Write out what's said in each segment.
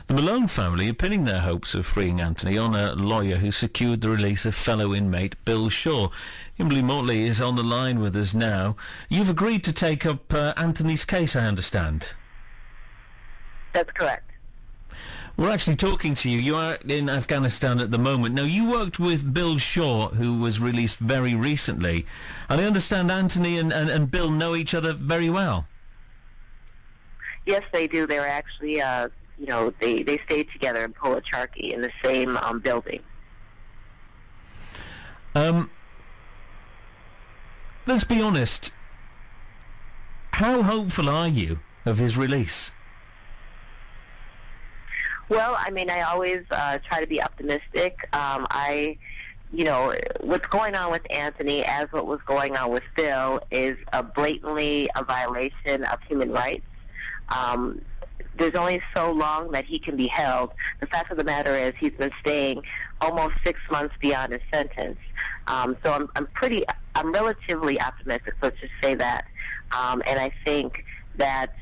The Malone family are pinning their hopes of freeing Anthony on a lawyer who secured the release of fellow inmate Bill Shaw. Kimberly Motley is on the line with us now. You've agreed to take up Anthony's case, I understand. That's correct. We're actually talking to you. You are in Afghanistan at the moment. Now, you worked with Bill Shaw, who was released very recently. And I understand Anthony and Bill know each other very well. Yes, they do. They're actually, they stayed together in Policharki in the same building. Let's be honest. How hopeful are you of his release? Well, I mean, I always try to be optimistic. What's going on with Anthony, as what was going on with Bill, is blatantly a violation of human rights. There's only so long that he can be held. The fact of the matter is he's been staying almost 6 months beyond his sentence. So I'm relatively optimistic, let's just say that. And I think that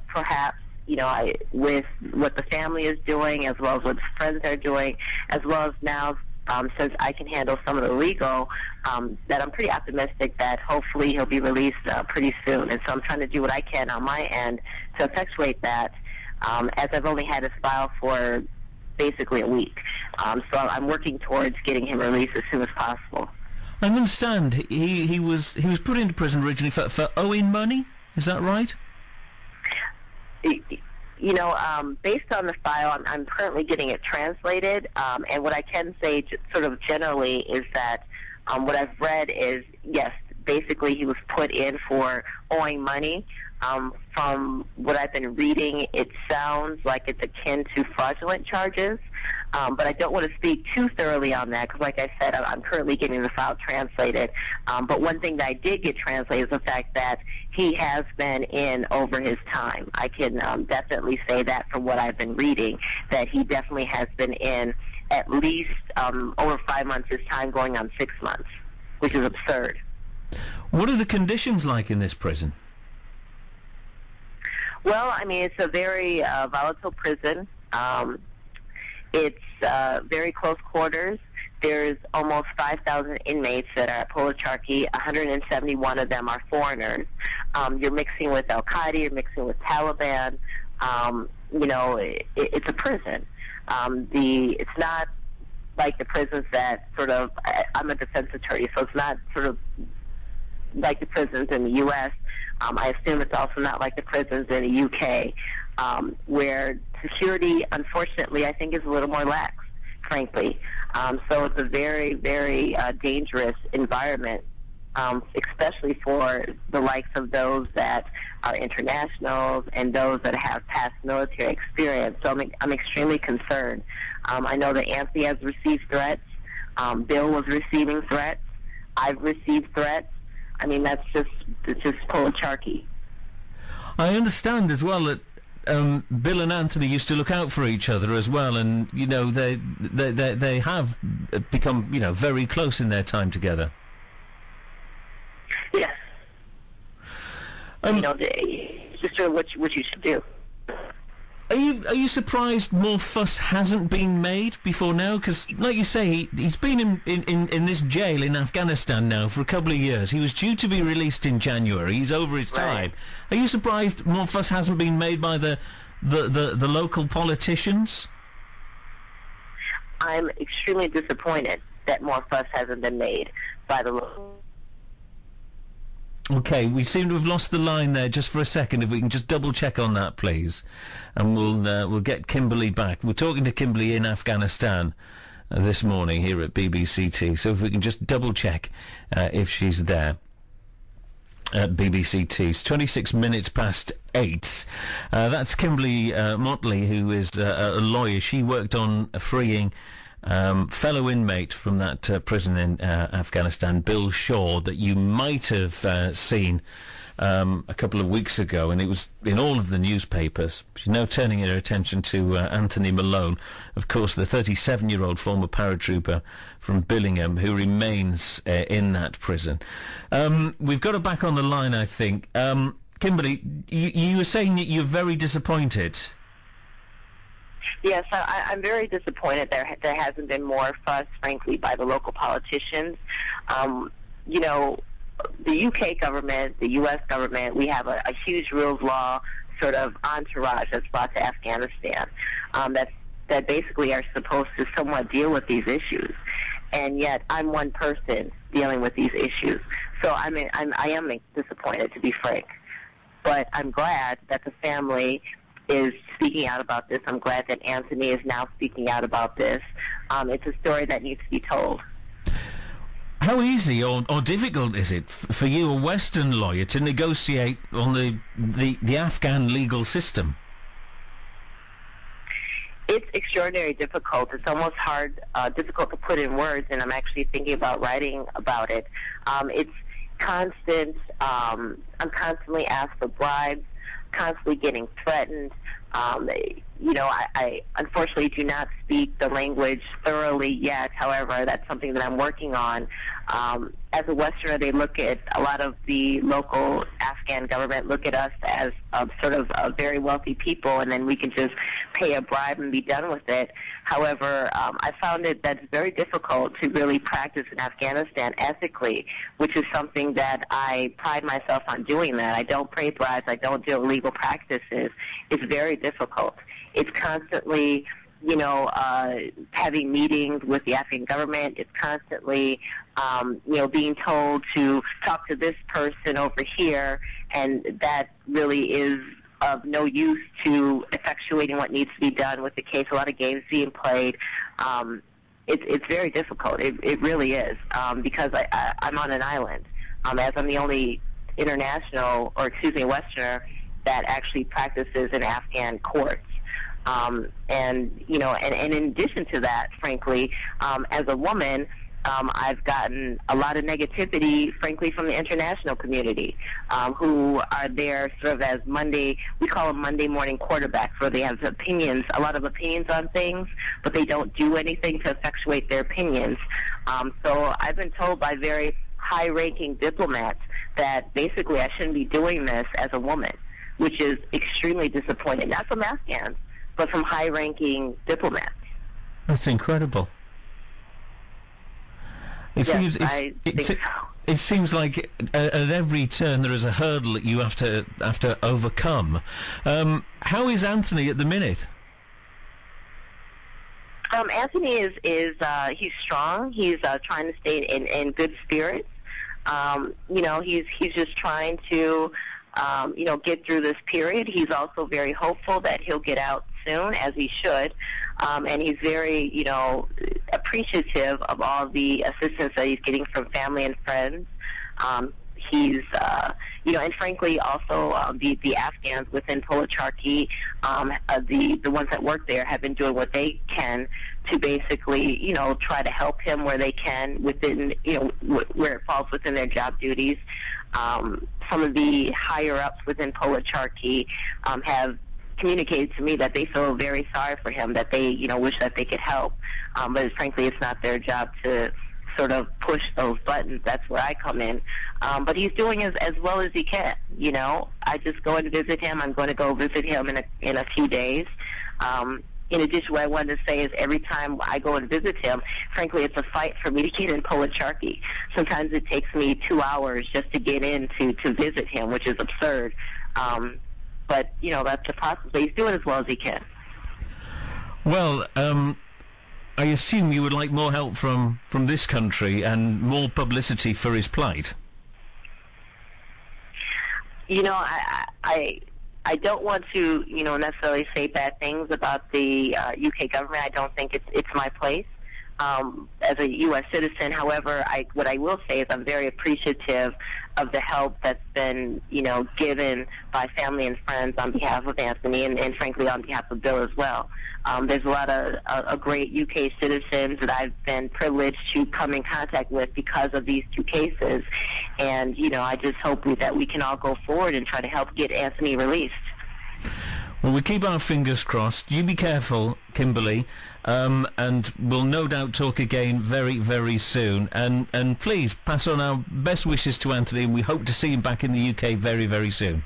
perhaps, with what the family is doing, as well as what his friends are doing, as well as now, since I can handle some of the legal, that I'm pretty optimistic that hopefully he'll be released pretty soon. And so I'm trying to do what I can on my end to effectuate that, as I've only had his file for basically a week. So I'm working towards getting him released as soon as possible. I understand he was put into prison originally for owing money. Is that right? Based on the file, I'm currently getting it translated, and what I can say sort of generally is that what I've read is, yes, basically he was put in for owing money. From what I've been reading, it sounds like it's akin to fraudulent charges, but I don't want to speak too thoroughly on that because, like I said, I'm currently getting the file translated. But one thing that I did get translated is the fact that he has been in over his time. I can definitely say that from what I've been reading, that he definitely has been in at least over 5 months, his time going on 6 months, which is absurd. What are the conditions like in this prison? Well, I mean, it's a very volatile prison. It's very close quarters. There's almost 5,000 inmates that are at Policharki. 171 of them are foreigners. You're mixing with Al-Qaeda. You're mixing with Taliban. It's a prison. It's not like the prisons that sort of, I'm a defense attorney, so it's not sort of like the prisons in the U.S. I assume it's also not like the prisons in the U.K., where security, unfortunately, I think is a little more lax, frankly. So it's a very, very dangerous environment, especially for the likes of those that are internationals and those that have past military experience. So I'm extremely concerned. I know that Anthony has received threats. Bill was receiving threats. I've received threats. I mean, it's just Policharki. I understand as well that Bill and Anthony used to look out for each other as well, and they have become very close in their time together. Yes. It's just sort of what you should do. Are you surprised more fuss hasn't been made before now? Because, like you say, he's been in this jail in Afghanistan now for a couple of years. He was due to be released in January. He's over his time. Are you surprised more fuss hasn't been made by the local politicians? I'm extremely disappointed that more fuss hasn't been made by the local. Okay, we seem to have lost the line there just for a second. If we can just double check on that, please, and we'll get Kimberly back. We're talking to Kimberly in Afghanistan this morning here at BBCT. So if we can just double check if she's there at BBCT. It's 26 minutes past 8. That's Kimberly Motley, who is a lawyer. She worked on freeing fellow inmate from that prison in Afghanistan, Bill Shaw, that you might have seen a couple of weeks ago, and it was in all of the newspapers. She's now turning her attention to Anthony Malone, of course, the 37-year-old former paratrooper from Billingham who remains in that prison. We've got her back on the line, I think. Kimberly, you were saying that you're very disappointed. Yes, I'm very disappointed there hasn't been more fuss, frankly, by the local politicians. You know, the UK government, the US government, we have a huge rule of law sort of entourage that's brought to Afghanistan that basically are supposed to somewhat deal with these issues. And yet I'm one person dealing with these issues. So I am disappointed, to be frank. But I'm glad that the family is speaking out about this. I'm glad that Anthony is now speaking out about this. It's a story that needs to be told. How easy or difficult is it for you, a Western lawyer, to negotiate on the Afghan legal system? It's extraordinarily difficult. It's almost difficult to put in words, and I'm actually thinking about writing about it. It's constant. I'm constantly asked for bribes, constantly getting threatened. You know, I unfortunately do not speak the language thoroughly yet. However, that's something that I'm working on. As a Westerner, they look at a lot of the local Afghan government look at us as sort of very wealthy people, and then we can just pay a bribe and be done with it. However, I found it that's very difficult to really practice in Afghanistan ethically, which is something that I pride myself on doing. That I don't pay bribes, I don't do illegal practices. It's very difficult. It's constantly, you know, having meetings with the Afghan government. It's constantly, you know, being told to talk to this person over here, and that really is of no use to effectuating what needs to be done with the case. A lot of games being played. It's very difficult. It really is, because I'm on an island, as I'm the only international, or excuse me, Westerner that actually practices in Afghan courts. And, you know, and in addition to that, frankly, as a woman, I've gotten a lot of negativity, frankly, from the international community, who are there sort of as we call them Monday morning quarterbacks, where they have opinions, a lot of opinions on things, but they don't do anything to effectuate their opinions. So I've been told by very high-ranking diplomats that basically I shouldn't be doing this as a woman, which is extremely disappointing, not from Afghans, but from high-ranking diplomats. That's incredible. It seems like at every turn there is a hurdle that you have to overcome. How is Anthony at the minute? Anthony is he's strong. He's trying to stay in good spirits. You know, he's just trying to you know, get through this period. He's also very hopeful that he'll get out soon, as he should, and he's very, you know, appreciative of all the assistance that he's getting from family and friends. He's, you know, and frankly, also the Afghans within Policharki, the ones that work there, have been doing what they can to basically, you know, try to help him where they can within, you know, where it falls within their job duties. Some of the higher ups within Policharki have communicated to me that they feel very sorry for him, that they, you know, wish that they could help, but frankly, it's not their job to sort of push those buttons. That's where I come in. But he's doing as well as he can. You know, I just go and visit him. I'm going to go visit him in a few days. In addition, what I wanted to say is every time I go and visit him, frankly, it's a fight for me to get in Policharki. Sometimes it takes me 2 hours just to get in to visit him, which is absurd. But, you know, that's the process. But he's doing as well as he can. Well, I assume you would like more help from this country and more publicity for his plight. You know, I don't want to, you know, necessarily say bad things about the UK government. I don't think it's my place as a U.S. citizen. However, what I will say is I'm very appreciative of the help that's been, you know, given by family and friends on behalf of Anthony and frankly on behalf of Bill as well. There's a lot of great UK citizens that I've been privileged to come in contact with because of these two cases. And, you know, I just hope that we can all go forward and try to help get Anthony released. Well, we keep our fingers crossed. You be careful, Kimberly, and we'll no doubt talk again very, very soon. And please pass on our best wishes to Anthony, and we hope to see him back in the UK very, very soon.